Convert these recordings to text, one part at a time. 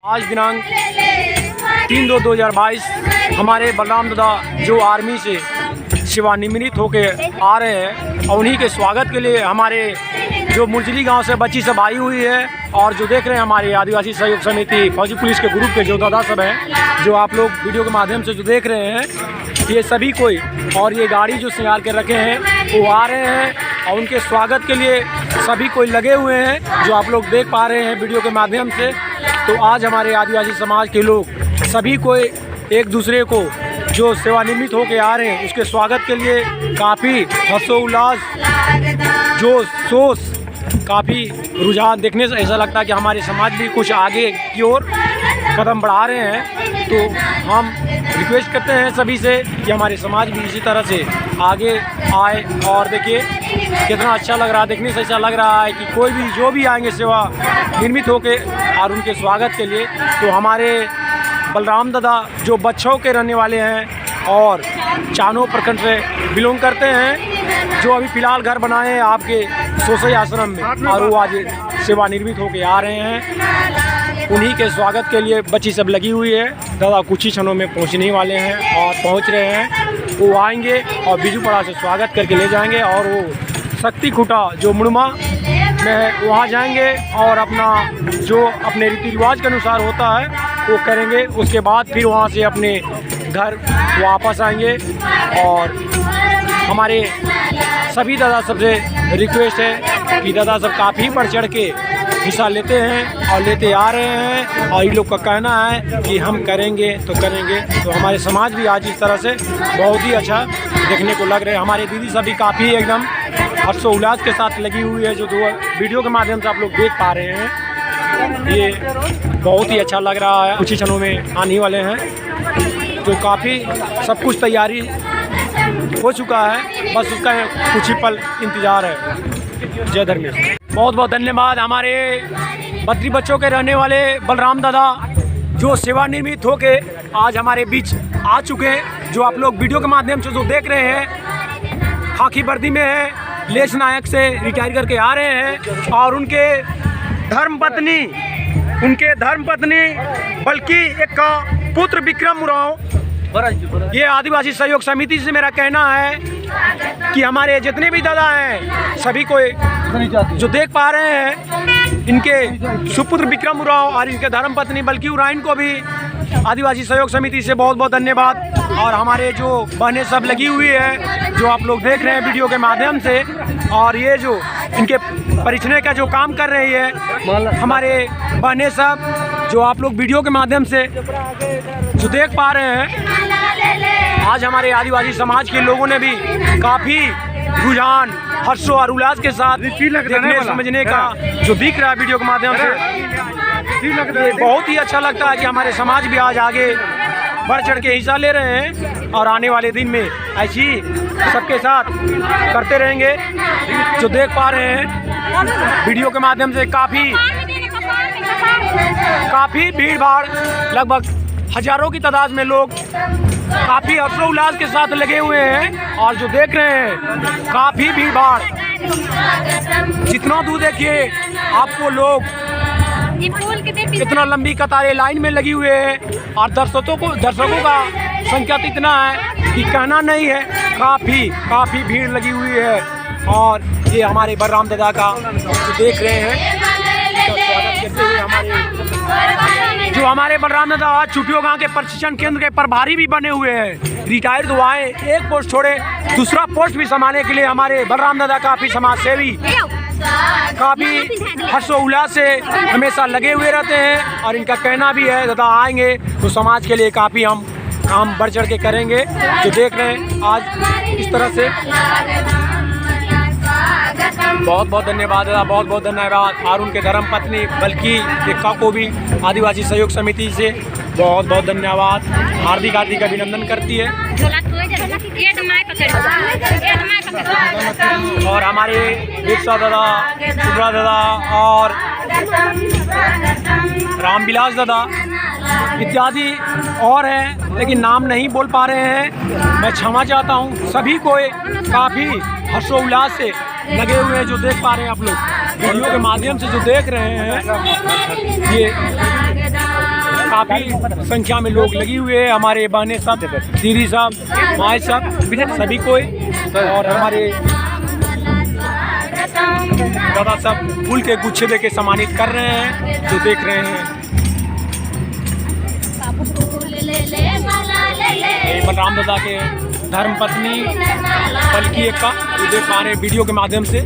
आज दिनांक 3/2/2022 हमारे बलराम दादा जो आर्मी से सेवानिवृत्त होकर आ रहे हैं और उन्हीं के स्वागत के लिए हमारे जो मुरजली गांव से बच्ची सब आई हुई है और जो देख रहे हैं हमारे आदिवासी सहयोग समिति फौजी पुलिस के ग्रुप के जो दादा सब हैं, जो आप लोग वीडियो के माध्यम से जो देख रहे हैं, ये सभी कोई और ये गाड़ी जो श्रृंगार के रखे हैं वो आ रहे हैं और उनके स्वागत के लिए सभी कोई लगे हुए हैं, जो आप लोग देख पा रहे हैं वीडियो के माध्यम से। तो आज हमारे आदिवासी समाज के लोग सभी कोई एक दूसरे को जो सेवानिवृत्त होकर आ रहे हैं उसके स्वागत के लिए काफ़ी हर्षोल्लास जोश काफ़ी रुझान देखने से ऐसा लगता है कि हमारे समाज भी कुछ आगे की ओर कदम बढ़ा रहे हैं। तो हम रिक्वेस्ट करते हैं सभी से कि हमारे समाज भी इसी तरह से आगे आए। और देखिए कितना अच्छा लग रहा है, देखने से ऐसा लग रहा है कि कोई भी जो भी आएंगे सेवा निर्मित होके और उनके स्वागत के लिए। तो हमारे बलराम दादा जो बच्चों के रहने वाले हैं और चानो प्रखंड से बिलोंग करते हैं, जो अभी फ़िलहाल घर बनाए हैं आपके सोसई आश्रम में और वो आज सेवानिवृत्त होके आ रहे हैं, उन्हीं के स्वागत के लिए बच्ची सब लगी हुई है। दादा कुछ ही क्षणों में पहुंचने वाले हैं और पहुंच रहे हैं। वो आएंगे और बिजुपड़ा से स्वागत करके ले जाएंगे और वो शक्ति खूटा जो मुड़मा में है वहाँ जाएंगे और अपना जो अपने रीति रिवाज के अनुसार होता है वो करेंगे। उसके बाद फिर वहाँ से अपने घर वापस आएंगे। और हमारे सभी दादा सबसे रिक्वेस्ट है कि दादा सब काफ़ी बढ़ चढ़ के हिस्सा लेते हैं और लेते आ रहे हैं और इन लोग का कहना है कि हम करेंगे तो करेंगे। तो हमारे समाज भी आज इस तरह से बहुत ही अच्छा देखने को लग रहे हैं। हमारे दीदी सभी काफ़ी एकदम हर्षोल्लास के साथ लगी हुई है, जो वीडियो के माध्यम से आप लोग देख पा रहे हैं। ये बहुत ही अच्छा लग रहा है। कुछ ही क्षणों में आने वाले हैं, तो काफ़ी सब कुछ तैयारी हो चुका है, बस उसका कुछ ही पल इंतज़ार है। जय धर्मेश। बहुत बहुत धन्यवाद हमारे बद्री बच्चों के रहने वाले बलराम दादा जो सेवानिवृत्त होके आज हमारे बीच आ चुके हैं। जो आप लोग वीडियो के माध्यम से जो देख रहे हैं, खाकी वर्दी में है, लेस नायक से रिटायर करके आ रहे हैं और उनके धर्मपत्नी बल्कि एक का पुत्र विक्रम उरांव। ये आदिवासी सहयोग समिति से मेरा कहना है कि हमारे जितने भी दादा हैं सभी को जो देख पा रहे हैं, इनके सुपुत्र विक्रम उरांव और इनके धर्मपत्नी बल्कि उराइन को भी आदिवासी सहयोग समिति से बहुत बहुत धन्यवाद। और हमारे जो बहनें सब लगी हुई है, जो आप लोग देख रहे हैं वीडियो के माध्यम से, और ये जो इनके परिचय का जो काम कर रही है हमारे बहनें सब, जो आप लोग वीडियो के माध्यम से जो देख पा रहे हैं। आज हमारे आदिवासी समाज के लोगों ने भी काफ़ी रुझान हर्षो और उल्लास के साथ देखने समझने का जो दिख रहा है वीडियो के माध्यम से, बहुत ही अच्छा लगता है कि हमारे समाज भी आज आगे बढ़ चढ़ के हिस्सा ले रहे हैं और आने वाले दिन में ऐसी सबके साथ करते रहेंगे। जो देख पा रहे हैं वीडियो के माध्यम से काफ़ी भीड़ भाड़, लगभग हजारों की तादाद में लोग काफ़ी हर्षोल्लास के साथ लगे हुए हैं। और जो देख रहे हैं काफ़ी भीड़ भाड़, जितना दूर देखिए आपको लोग इतना लंबी कतारें लाइन में लगी हुए हैं और दर्शकों का संख्या तो इतना है कि कहना नहीं है, काफ़ी भीड़ लगी हुई है। और ये हमारे बलराम दादा का जो देख रहे हैं स्वागत करते हुए हमारे बलराम दादा आज चुटियो गांव के प्रशिक्षण केंद्र के प्रभारी भी बने हुए हैं। रिटायर्ड हुआ है, एक पोस्ट छोड़े दूसरा पोस्ट भी संभालने के लिए हमारे बलराम दादा काफ़ी समाज सेवी, काफ़ी हर्षोल्लास से हमेशा लगे हुए रहते हैं। और इनका कहना भी है दादा आएंगे तो समाज के लिए काफ़ी हम काम बढ़ चढ़ के करेंगे। जो देख रहे हैं आज इस तरह से बहुत बहुत धन्यवाद दादा, बहुत बहुत धन्यवाद। और उनके धर्मपत्नी बल्कि एक्का को भी आदिवासी सहयोग समिति से बहुत बहुत धन्यवाद, हार्दिक अभिनंदन करती है। और हमारे बिरसा दादा, सुब्रा दादा और रामविलास दादा इत्यादि और हैं, लेकिन नाम नहीं बोल पा रहे हैं, मैं क्षमा चाहता हूँ। सभी को काफ़ी हर्षोल्लास से लगे हुए हैं, जो देख पा रहे हैं आप लोग वीडियो के माध्यम से जो देख रहे हैं। ये काफ़ी संख्या में लोग लगी हुए हैं, हमारे बहने सब, दीदी साहब, माए सब, सभी कोई, और हमारे दादा सब फूल के गुच्छे देके सम्मानित कर रहे हैं, जो देख रहे हैं। ये बलराम दादा के धर्म पत्नी बल्कि एक का जो देख पा रहे हैं वीडियो के माध्यम से।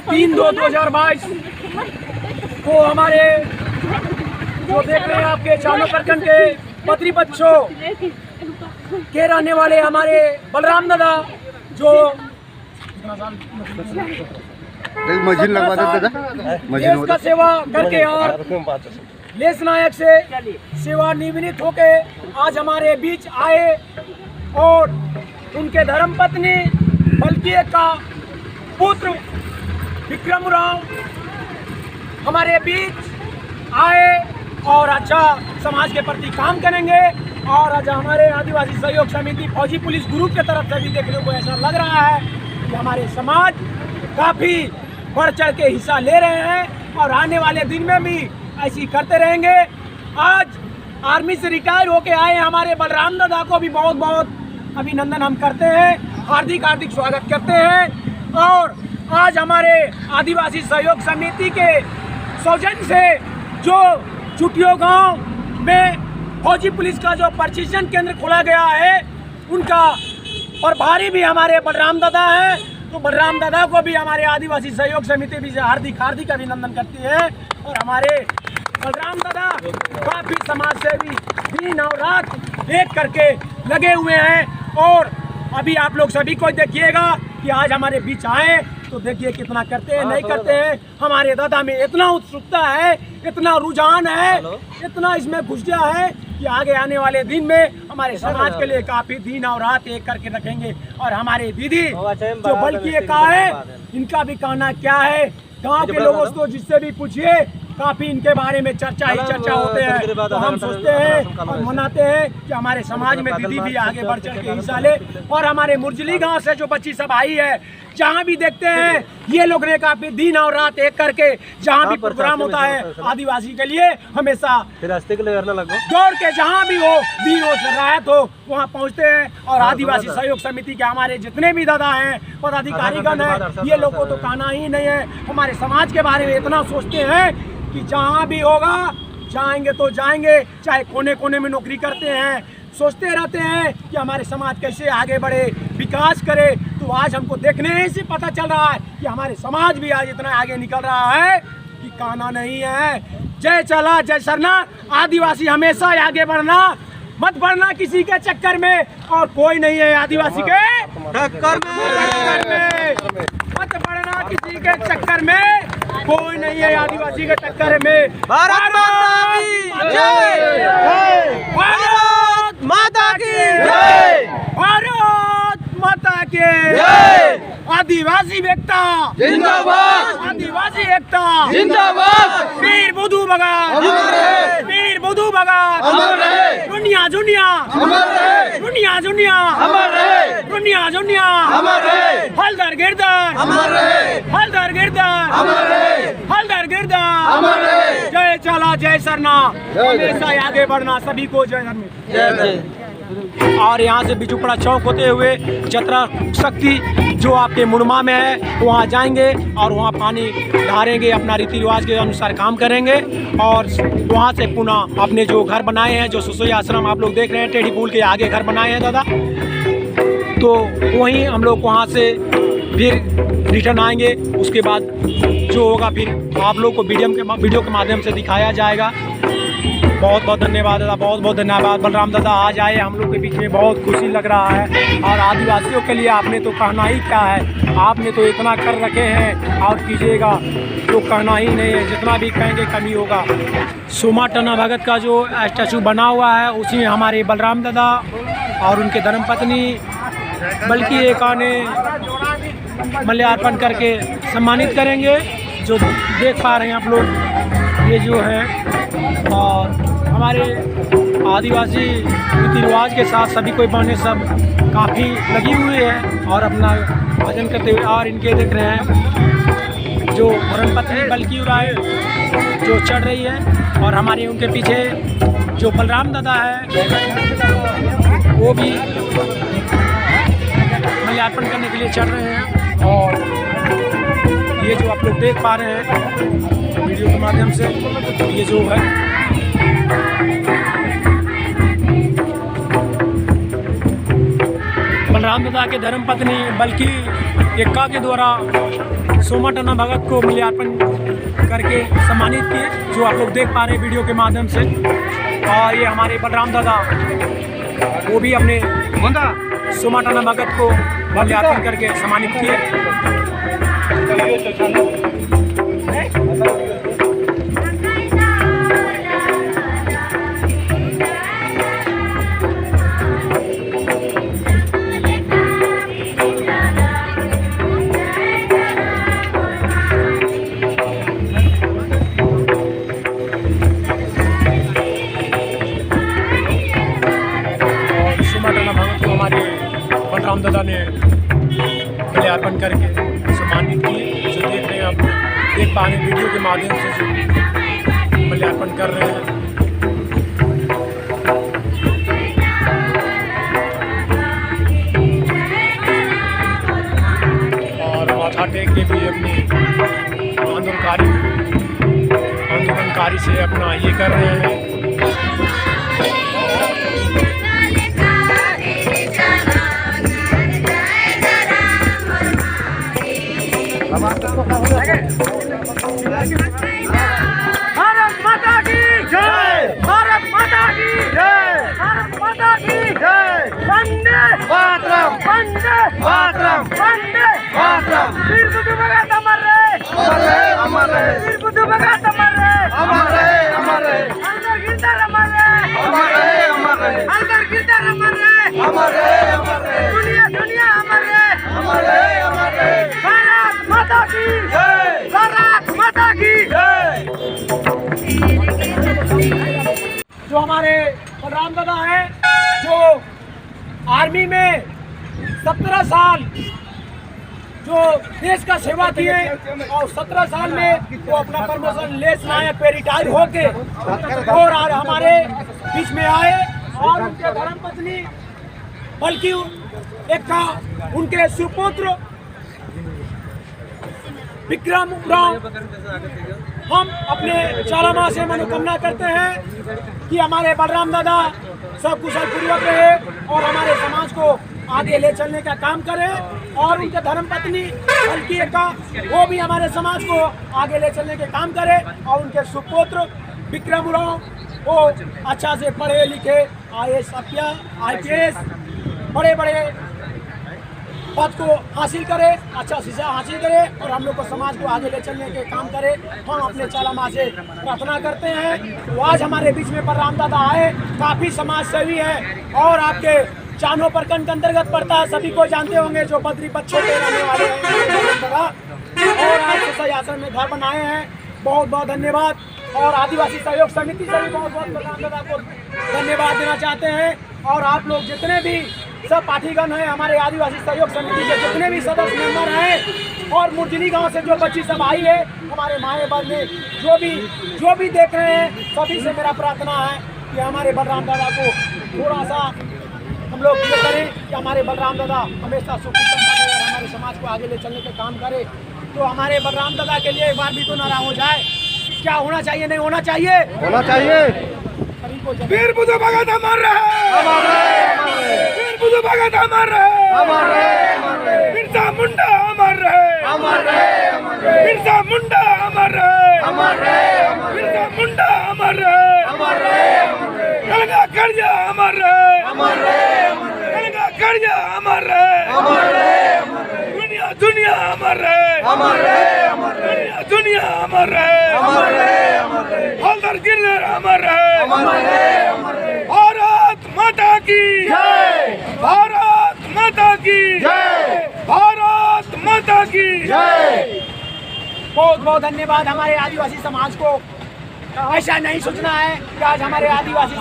3/2/2022 को हमारे जो देख रहे हैं आपके चानों प्रखंड के पत्री बच्चों के रहने वाले हमारे बलराम दादा जो देश का सेवा करके और लेस नायक से सेवानिवृत्त होके आज हमारे बीच आए और उनके धर्मपत्नी बल्कि का पुत्र विक्रम राव हमारे बीच आए और अच्छा समाज के प्रति काम करेंगे। और आज हमारे आदिवासी सहयोग समिति फौजी पुलिस ग्रुप की तरफ से भी देखने को ऐसा लग रहा है कि हमारे समाज काफ़ी बढ़ चढ़ के हिस्सा ले रहे हैं और आने वाले दिन में भी ऐसी करते रहेंगे। आज आर्मी से रिटायर होके आए हमारे बलराम दादा को भी बहुत बहुत अभिनंदन हम करते हैं, हार्दिक हार्दिक स्वागत करते हैं। और आज हमारे आदिवासी सहयोग समिति के सौजन्य से जो चुटियो गांव में फौजी पुलिस का जो प्रशिक्षण केंद्र खोला गया है उनका प्रभारी भी हमारे बलराम दादा हैं। तो बलराम दादा को भी हमारे आदिवासी सहयोग समिति भी हार्दिक हार्दिक अभिनंदन करती है। और हमारे बलराम दादा काफ़ी समाज सेवी दिन और रात एक करके लगे हुए हैं। और अभी आप लोग सभी को देखिएगा कि आज हमारे बीच आए तो देखिए कितना करते हैं, नहीं करते हैं। हमारे दादा में इतना उत्सुकता है, इतना रुझान है, इतना इसमें घुस गया है कि आगे आने वाले दिन में हमारे समाज के लिए काफ़ी दिन और रात एक करके रखेंगे। और हमारे दीदी जो बल्कि का है इनका भी कहना क्या है, गांव के लोगों से जिससे भी पूछिए काफ़ी इनके बारे में चर्चा ही चर्चा होते हैं। तो हम सोचते हैं और मनाते हैं कि हमारे समाज में दीदी भी आगे बढ़ चढ़ के हिस्सा ले। और हमारे मुरजली गांव से जो बच्ची सब आई है, जहाँ भी देखते हैं ये लोग ने काफ़ी दिन और रात एक करके जहाँ भी प्रोग्राम होता है आदिवासी के लिए हमेशा दौड़ के जहाँ भी हो दिन हो रात हो वहाँ पहुँचते हैं। और आदिवासी सहयोग समिति के हमारे जितने भी दादा हैं, पदाधिकारीगण हैं, ये लोगों को तो कहना ही नहीं है। हमारे समाज के बारे में इतना सोचते हैं कि जहाँ भी होगा जाएंगे तो जाएंगे, चाहे कोने कोने में नौकरी करते हैं, सोचते रहते हैं कि हमारे समाज कैसे आगे बढ़े, विकास करे। तो आज हमको देखने से पता चल रहा है कि हमारे समाज भी आज इतना आगे निकल रहा है कि कहना नहीं है। जय चला जय सरना, आदिवासी हमेशा आगे बढ़ना, मत बढ़ना किसी के चक्कर में। और कोई नहीं है आदिवासी के चक्कर में, मत बढ़ना किसी के चक्कर में, कोई नहीं है आदिवासी के चक्कर में। भारत माता की जय, भारत माता की जय। आदिवासी एकता जिंदाबाद, आदिवासी एकता जिंदाबाद। वीर बुधू भगत, वीर बुधू भगत, दुनिया दुनिया, दुनिया दुनिया, दुनिया दुनिया, हलदर गिरदर, हलदर गिरदर, हलदर गिरदर। जय चला जय सरना, हमेशा आगे बढ़ना, सभी को जय धर्म। और यहाँ से बिजुपड़ा चौक होते हुए जतरा शक्ति जो आपके मुड़मा में है वहाँ जाएंगे और वहाँ पानी ढारेंगे, अपना रीति रिवाज के अनुसार काम करेंगे। और वहाँ से पुनः अपने जो घर बनाए हैं, जो सुसोई आश्रम आप लोग देख रहे हैं टेढ़ी पुल के आगे घर बनाए हैं दादा, तो वहीं हम लोग वहाँ से फिर रिटर्न आएंगे। उसके बाद जो होगा फिर आप लोग को वीडियो के माध्यम से दिखाया जाएगा। बहुत बहुत धन्यवाद दादा, बहुत बहुत धन्यवाद। बलराम दादा आज आए हम लोग के बीच में, बहुत खुशी लग रहा है। और आदिवासियों के लिए आपने तो कहना ही क्या है, आपने तो इतना कर रखे हैं और कीजिएगा तो कहना ही नहीं है, जितना भी कहेंगे कमी होगा। सोमा टना भगत का जो स्टैचू बना हुआ है उसी में हमारे बलराम दादा और उनके धर्मपत्नी बल्कि एक ने माल्यार्पण करके सम्मानित करेंगे। जो देख पा रहे हैं आप लोग, ये जो है, और हमारे आदिवासी रीति रिवाज के साथ सभी कोई बहनें सब काफ़ी लगी हुई है और अपना भजन करते हुए। और इनके देख रहे हैं जो धर्मपत्नी बल्की राय जो चढ़ रही है, और हमारे उनके पीछे जो बलराम दादा है वो भी माल्यार्पण करने के लिए चढ़ रहे हैं। और ये जो आप लोग देख पा रहे हैं वीडियो के माध्यम से, ये जो है बलराम दादा के धर्मपत्नी बल्कि एक्का के द्वारा सोमा टन्ना भगत को माल्यार्पण करके सम्मानित किए, जो आप लोग देख पा रहे हैं वीडियो के माध्यम से। और ये हमारे बलराम दादा वो भी अपने सोमा टन्ना भगत को माल्यार्पण करके सम्मानित किए। बलराम दादा ने माल्यार्पण करके सम्मानित किए। जो देख रहे हैं आप, देख पा रहे हैं वीडियो के माध्यम से जो माल्यार्पण कर रहे हैं। और माथा टेक के भी अपनी आंदोलनकारी से अपना ये कर रहे हैं। भारत माता की जय, भारत माता की जय, भारत माता की जय। वंदे मातरम, वंदे मातरम, वंदे मातरम। वीर बुद्धू भगत अमर रहे, अमर रहे, अमर रहे। वीर बुद्धू भगत अमर रहे, अमर रहे, अमर रहे। अंदर गिरधर अमर रहे, अमर रहे, अमर रहे। अंदर गिरधर अमर रहे, अमर रहे, अमर रहे। दुनिया दुनिया अमर रहे, अमर रहे, अमर रहे। भारत माता की जय, भारत माता की जय। जो हमारे बलराम दादा हैं, जो आर्मी में 17 साल जो देश का सेवा किए, और 17 साल में वो अपना प्रमोशन लेस नायक पे रिटायर होके और हमारे बीच में आए। और उनके धर्मपत्नी बल्कि एक्का, उनके सुपुत्र विक्रम उरांव, हम अपने चालामा से मनोकामना करते हैं कि हमारे बलराम दादा सब कुशल पूर्वक रहे और हमारे समाज को आगे ले चलने का काम करें। और उनके धर्मपत्नी बल्कि एक्का, वो भी हमारे समाज को आगे ले चलने के काम करे। और उनके सुपुत्र विक्रम उरांव वो अच्छा से पढ़े लिखे IAS बड़े बड़े पद को हासिल करे, अच्छा शिक्षा हासिल करे और हम लोग को समाज को आगे ले चलने के काम करे। हम अपने चालामा से प्रार्थना करते हैं। तो आज हमारे बीच में बलराम दादा आए, काफ़ी समाज सेवी है और आपके चानो प्रखंड के अंतर्गत पड़ता है, सभी को जानते होंगे, जो बद्री बच्चों के रहने वाले हैं। और आज सही आश्रम में घर बनाए हैं, बहुत बहुत धन्यवाद। और आदिवासी सहयोग समिति से भी बहुत बहुत बलराम दादा को धन्यवाद देना चाहते हैं। और आप लोग जितने भी सब पाठीगण हैं, हमारे आदिवासी सहयोग समिति के जितने भी सदस्य मेंबर हैं, और मुर्जली गांव से जो बच्ची सब आई है, हमारे माए बहने जो भी देख रहे हैं, सभी से मेरा प्रार्थना है कि हमारे बलराम दादा को थोड़ा सा हम लोग ये करें कि हमारे बलराम दादा हमेशा सुखी संपन्न और हमारे समाज को आगे ले चलने के काम करें। तो हमारे बलराम दादा के लिए एक बार भी तो नारा हो जाए, क्या होना चाहिए, नहीं होना चाहिए, होना चाहिए। वीर बुद्धू भगत अमर रहे, वीर बुद्धू भगत अमर रहे, बिरसा मुंडा अमर रहे, बिरसा मुंडा अमर रहे, बिरसा मुंडा अमर रहे, कलगा कड़िया अमर रहे, कलगा कड़िया अमर रहे, दुनिया दुनिया अमर रहे, दुनिया अमर रहे, हल्दर गिरधर अमर रहे। भारत माता की जय, भारत माता की जय, भारत माता की जय। बहुत बहुत धन्यवाद हमारे आदिवासी समाज को। ऐसा नहीं सोचना है कि आज हमारे आदिवासी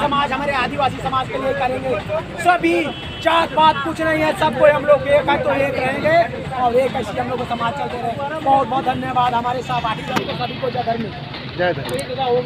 समाज के लिए करेंगे। सभी जात पात कुछ नहीं है, सबको हम लोग एक है तो एक रहेंगे और एक ऐसी हम लोग को समाज चलते रहे। बहुत बहुत धन्यवाद हमारे सहपाठी सभी को। जय धर्म। जय धन्यवाद।